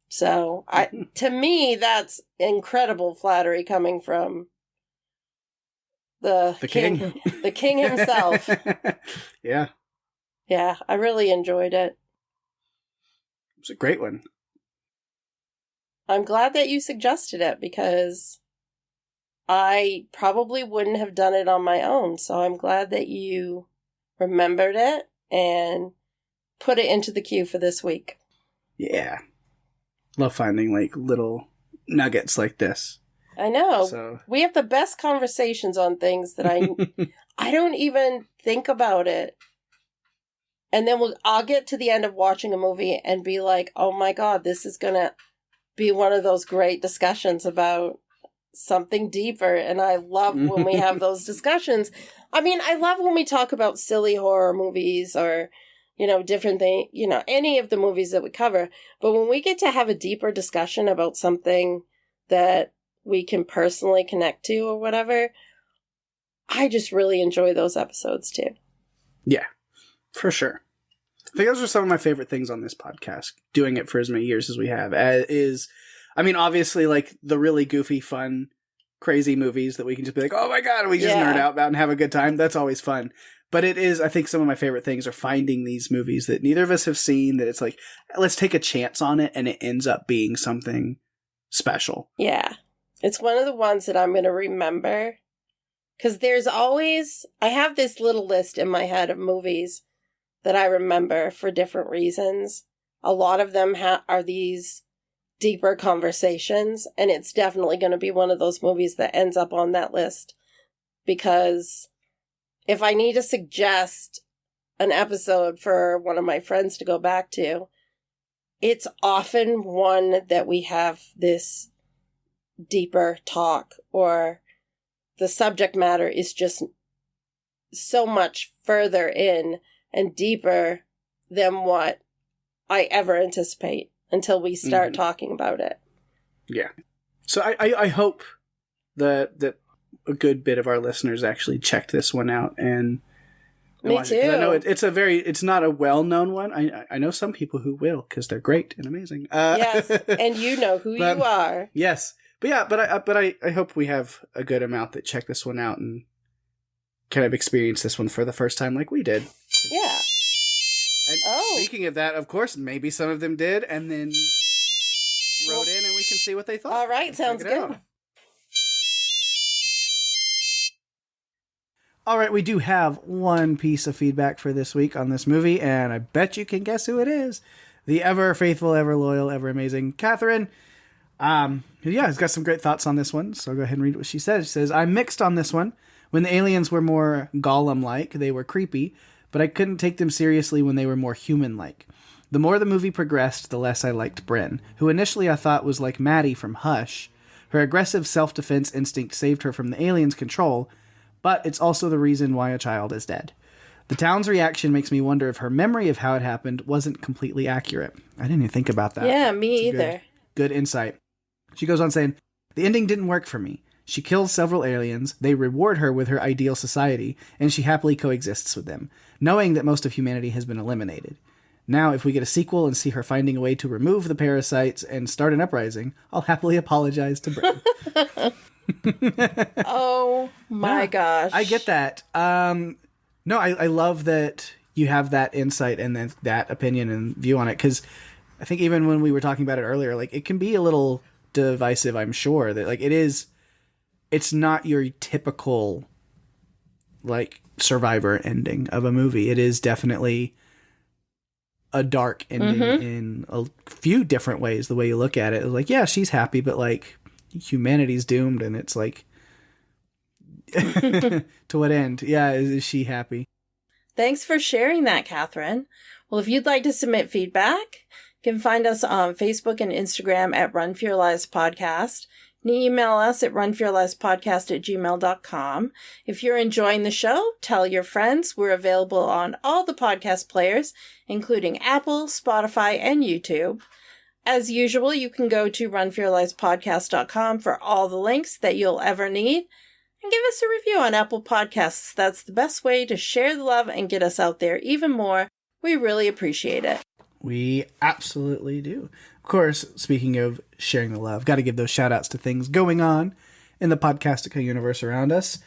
So, to me, that's incredible flattery coming from the king. The king himself. Yeah. Yeah, I really enjoyed it. It's a great one. I'm glad that you suggested it, because I probably wouldn't have done it on my own, so I'm glad that you remembered it and put it into the queue for this week. Yeah. Love finding, little nuggets like this. I know. So. We have the best conversations on things that I don't even think about it. And then I'll get to the end of watching a movie and be like, oh my God, this is going to be one of those great discussions about something deeper. And I love when we have those discussions. I mean, I love when we talk about silly horror movies or, different things, any of the movies that we cover. But when we get to have a deeper discussion about something that we can personally connect to or whatever, I just really enjoy those episodes too. Yeah, for sure. I think those are some of my favorite things on this podcast, doing it for as many years as we have, obviously, the really goofy, fun, crazy movies that we can just be like, oh my God, we just nerd out about and have a good time. That's always fun. But it is, I think some of my favorite things are finding these movies that neither of us have seen, that it's like, let's take a chance on it, and it ends up being something special. Yeah. It's one of the ones that I'm going to remember, because I have this little list in my head of movies that I remember for different reasons. A lot of them are these deeper conversations, and it's definitely going to be one of those movies that ends up on that list, because if I need to suggest an episode for one of my friends to go back to, it's often one that we have this deeper talk, or the subject matter is just so much further in and deeper than what I ever anticipate until we start talking about it. Yeah. So I hope that a good bit of our listeners actually checked this one out and Me too. I know it's not a well-known one. I know some people who will, because they're great and amazing. Yes, and you know who you are. Yes. But I hope we have a good amount that check this one out and kind of experience this one for the first time like we did. Yeah. And speaking of that, of course, maybe some of them did, and then wrote in, and we can see what they thought. All right, sounds good. All right, we do have one piece of feedback for this week on this movie, and I bet you can guess who it is. The ever faithful, ever loyal, ever amazing Catherine. Has got some great thoughts on this one, so I'll go ahead and read what she says. She says, I'm mixed on this one. When the aliens were more Gollum-like, they were creepy, but I couldn't take them seriously when they were more human-like. The more the movie progressed, the less I liked Bryn, who initially I thought was like Maddie from Hush. Her aggressive self-defense instinct saved her from the aliens' control, but it's also the reason why a child is dead. The town's reaction makes me wonder if her memory of how it happened wasn't completely accurate. I didn't even think about that. Yeah, me either. Good insight. She goes on saying, the ending didn't work for me. She kills several aliens, they reward her with her ideal society, and she happily coexists with them, knowing that most of humanity has been eliminated. Now, if we get a sequel and see her finding a way to remove the parasites and start an uprising, I'll happily apologize to Britain. Oh my gosh. I get that. No, I love that you have that insight and then that opinion and view on it, because I think even when we were talking about it earlier, like, it can be a little divisive, I'm sure, that, like, it's not your typical, like, Survivor ending of a movie. It is definitely a dark ending in a few different ways, the way you look at it. It's like, yeah, she's happy, but, like, humanity's doomed, and it's like, to what end? Yeah, is she happy? Thanks for sharing that, Catherine. Well, if you'd like to submit feedback, you can find us on Facebook and Instagram at Run For Your Lives Podcast. You can email us at runforyourlivespodcast@gmail.com. If you're enjoying the show, tell your friends. We're available on all the podcast players, including Apple, Spotify, and YouTube. As usual, you can go to runforyourlivespodcast.com for all the links that you'll ever need. And give us a review on Apple Podcasts. That's the best way to share the love and get us out there even more. We really appreciate it. We absolutely do. Of course, speaking of sharing the love, got to give those shout outs to things going on in the Podcastica universe around us.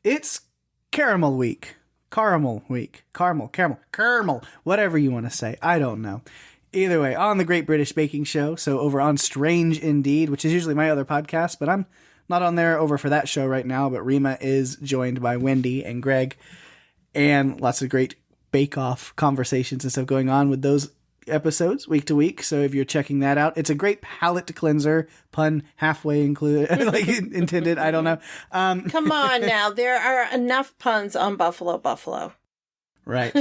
It's Caramel Week. Caramel, whatever you want to say. I don't know. Either way, on the Great British Baking Show, so over on Strange Indeed, which is usually my other podcast, but I'm not on there over for that show right now, but Rima is joined by Wendy and Greg, and lots of great bake-off conversations and stuff going on with those episodes week to week. So if you're checking that out, it's a great palate cleanser, pun halfway included, like intended. I don't know. Come on now, there are enough puns on Buffalo. Right.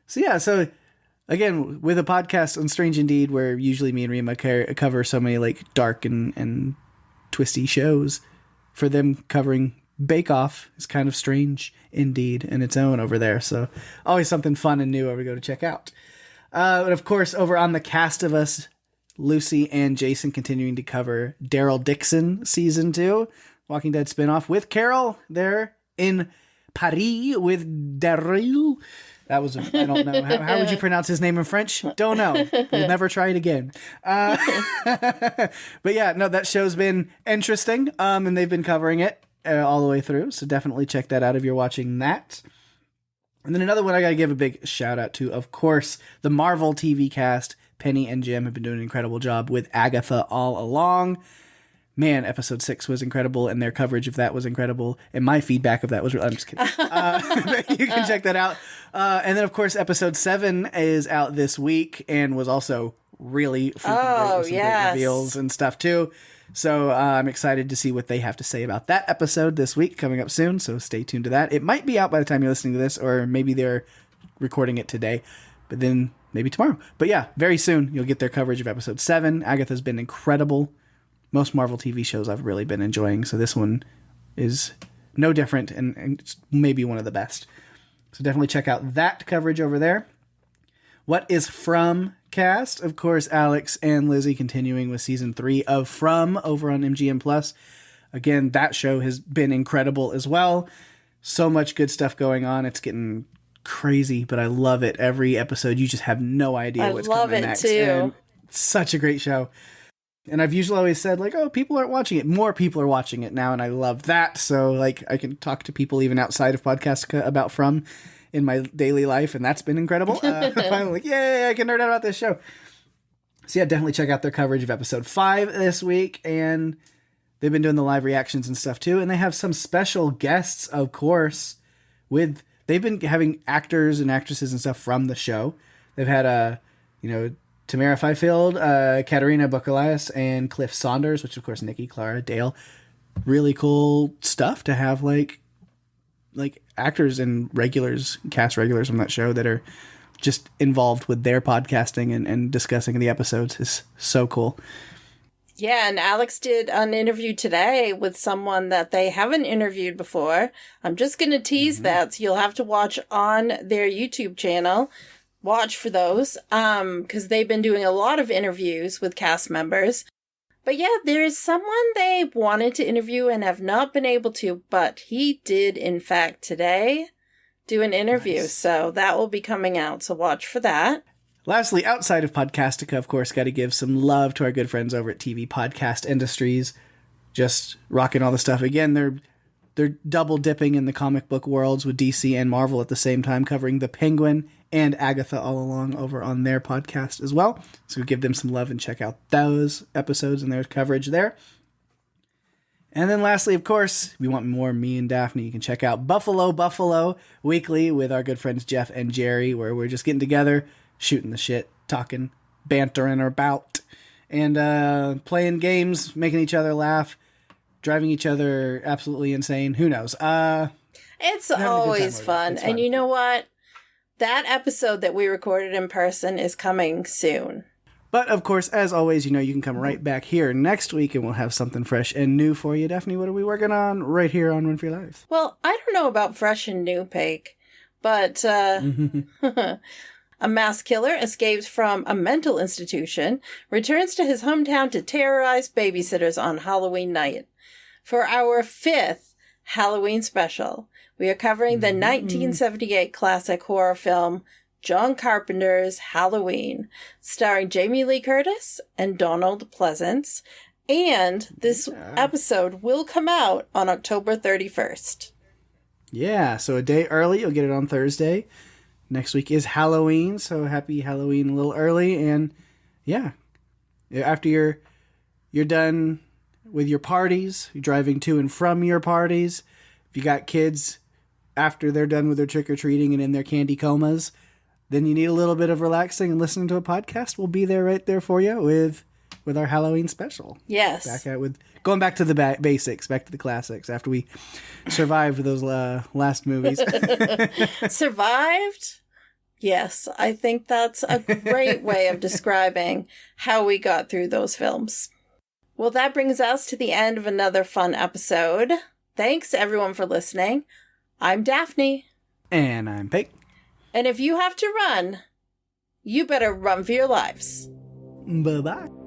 So again, with a podcast on Strange Indeed, where usually me and Rima cover so many like dark and twisty shows, for them covering Bake Off is kind of strange indeed in its own over there. So always something fun and new over to check out. And of course, over on the Cast of Us, Lucy and Jason continuing to cover Daryl Dixon Season 2, Walking Dead spinoff, with Carol there in Paris with Daryl. That was, I don't know. How would you pronounce his name in French? Don't know. We'll never try it again. But yeah, no, that show's been interesting. And they've been covering it all the way through. So definitely check that out if you're watching that. And then another one I got to give a big shout out to, of course, the Marvel TV cast. Penny and Jim have been doing an incredible job with Agatha all along. Man, episode 6 was incredible, and their coverage of that was incredible, and my feedback of that was... I'm just kidding. You can check that out. And then, of course, episode 7 is out this week, and was also really freaking great with some great reveals and stuff, too. So I'm excited to see what they have to say about that episode this week, coming up soon, so stay tuned to that. It might be out by the time you're listening to this, or maybe they're recording it today, but then maybe tomorrow. But yeah, very soon, you'll get their coverage of episode 7. Agatha's been incredible. Most Marvel TV shows I've really been enjoying, so this one is no different, and it's maybe one of the best. So definitely check out that coverage over there. What is From cast? Of course, Alex and Lizzie continuing with season 3 of From over on MGM+. Again, that show has been incredible as well. So much good stuff going on. It's getting crazy, but I love it. Every episode, you just have no idea what's coming next. I love it, too. And it's such a great show. And I've usually always said, like, oh, people aren't watching it. More people are watching it now, and I love that. So, like, I can talk to people even outside of Podcastica about From in my daily life, and that's been incredible. Finally, like, yay, I can nerd out about this show. So, yeah, definitely check out their coverage of episode 5 this week, and they've been doing the live reactions and stuff, too. And they have some special guests, of course, they've been having actors and actresses and stuff from the show. They've had, Tamara Fifield, Katerina Bukalias, and Cliff Saunders, which of course Nikki, Clara, Dale. Really cool stuff to have like actors and cast regulars from that show that are just involved with their podcasting and discussing the episodes is so cool. Yeah, and Alex did an interview today with someone that they haven't interviewed before. I'm just going to tease that, so you'll have to watch on their YouTube channel. Watch for those, because they've been doing a lot of interviews with cast members. But yeah, there's someone they wanted to interview and have not been able to, but he did, in fact, today do an interview. Nice. So that will be coming out, so watch for that. Lastly, outside of Podcastica, of course, got to give some love to our good friends over at TV Podcast Industries. Just rocking all the stuff. Again, they're double dipping in the comic book worlds with DC and Marvel at the same time, covering the Penguin and Agatha all along over on their podcast as well. So give them some love and check out those episodes and their coverage there. And then lastly, of course, we want more me and Daphne. You can check out Buffalo Weekly with our good friends Jeff and Jerry, where we're just getting together, shooting the shit, talking, bantering about, and playing games, making each other laugh, driving each other absolutely insane. Who knows? It's always fun. It's fun. And you know what? That episode that we recorded in person is coming soon. But, of course, as always, you can come right back here next week and we'll have something fresh and new for you. Daphne, what are we working on right here on Run for Your Lives? Well, I don't know about fresh and new, Pake, but a mass killer escapes from a mental institution, returns to his hometown to terrorize babysitters on Halloween night. For our 5th Halloween special, we are covering the 1978 classic horror film John Carpenter's Halloween, starring Jamie Lee Curtis and Donald Pleasance, and this episode will come out on October 31st. Yeah, so a day early. You'll get it on Thursday. Next week is Halloween, so happy Halloween a little early. And yeah, after you're done with your parties, you're driving to and from your parties, if you got kids after they're done with their trick-or-treating and in their candy comas, then you need a little bit of relaxing and listening to a podcast. We'll be there right there for you with our Halloween special. Yes. Going back to the basics, back to the classics after we survived those last movies. Survived? Yes, I think that's a great way of describing how we got through those films. Well, that brings us to the end of another fun episode. Thanks, everyone, for listening. I'm Daphne. And I'm Pake. And if you have to run, you better run for your lives. Bye-bye.